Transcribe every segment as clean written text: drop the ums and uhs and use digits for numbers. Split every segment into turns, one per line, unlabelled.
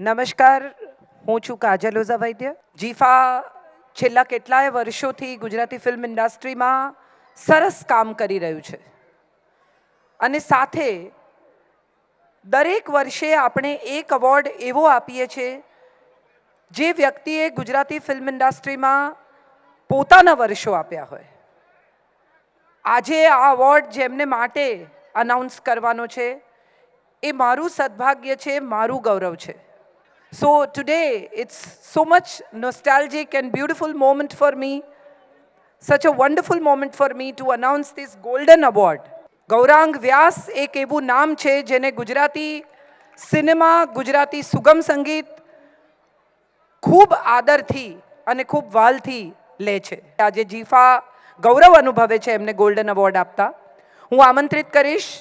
નમસ્કાર, હું છું કાજલ ઓઝા વૈદ્ય. જીફા છેલ્લા કેટલાય વર્ષોથી ગુજરાતી ફિલ્મ ઇન્ડસ્ટ્રીમાં સરસ કામ કરી રહ્યું છે અને સાથે દરેક વર્ષે આપણે એક એવોર્ડ એવો આપીએ છીએ જે વ્યક્તિએ ગુજરાતી ફિલ્મ ઇન્ડસ્ટ્રીમાં પોતાના વર્ષો આપ્યા હોય. આજે આ એવોર્ડ જેમને માટે અનાઉન્સ કરવાનો છે એ મારું સદભાગ્ય છે, મારું ગૌરવ છે. So today it's so much nostalgic and beautiful moment for me, such a wonderful moment for me to announce this golden award. Gaurang વ્યાસ એક એવું નામ છે જેને ગુજરાતી સિનેમા, ગુજરાતી સુગમ સંગીત ખૂબ આદરથી અને ખૂબ વાલથી લે છે. આજે જીફા ગૌરવ અનુભવે છે એમને ગોલ્ડન એવોર્ડ આપતા. હું આમંત્રિત કરીશ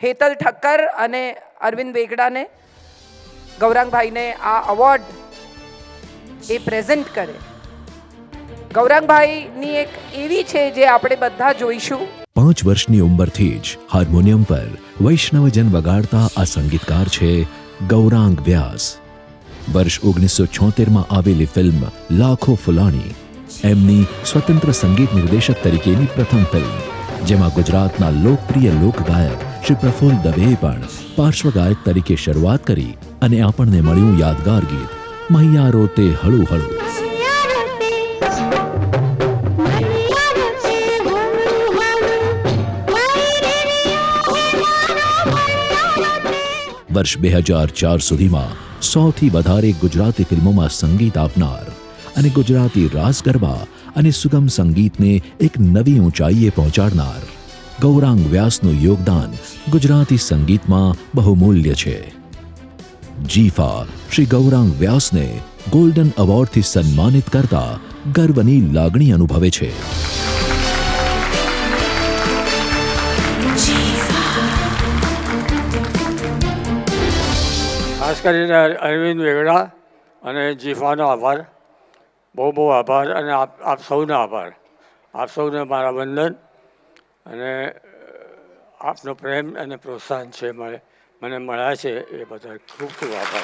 હેતલ ઠક્કર અને અરવિંદ વેગડાને ગૌરાંગભાઈને આ એવોર્ડ એ પ્રેઝન્ટ કરે. ગૌરાંગભાઈની એક એવી છે જે આપણે બધા જોઈશું.
5 વર્ષની ઉંમરથી જ હાર્મોનિયમ પર વૈષ્ણવજન વગાડતા આ સંગીતકાર છે ગૌરાંગ વ્યાસ. વર્ષ 1976માં આવેલી ફિલ્મ લાખો ફુલાણી એમની સ્વતંત્ર સંગીત નિર્દેશક તરીકેની પ્રથમ ફિલ્મ, જેમાં ગુજરાતના લોકપ્રિય લોકગાયક શ્રી પ્રફુલ્લ દવેએ પણ પાર્શ્વગાયક તરીકે શરૂઆત કરી અને આપણને મળ્યું યાદગાર ગીત મહિયારો તે હળુ હળુ. વર્ષ 2004 સુધીમાં 100થી વધારે ગુજરાતી ફિલ્મોમાં સંગીત આપનાર અને ગુજરાતી રાસ ગરબા અને સુગમ સંગીતને એક નવી ઊંચાઈએ પહોંચાડનાર ગૌરાંગ વ્યાસનું યોગદાન ગુજરાતી સંગીતમાં બહુમૂલ્ય છે. જીફા શ્રી ગૌરાંગ વ્યાસને ગોલ્ડન એવોર્ડથી સન્માનિત કરતા ગર્વની લાગણી અનુભવે છે.
ખાસ કરીને અરવિંદ વેગડા અને જીફાનો આભાર, બહુ બહુ આભાર, અને આપ સૌનો આભાર. આપ સૌને મારા વંદન અને આપનો પ્રેમ અને પ્રોત્સાહન છે મને મળ્યા છે એ બદલ ખૂબ ખૂબ આભાર.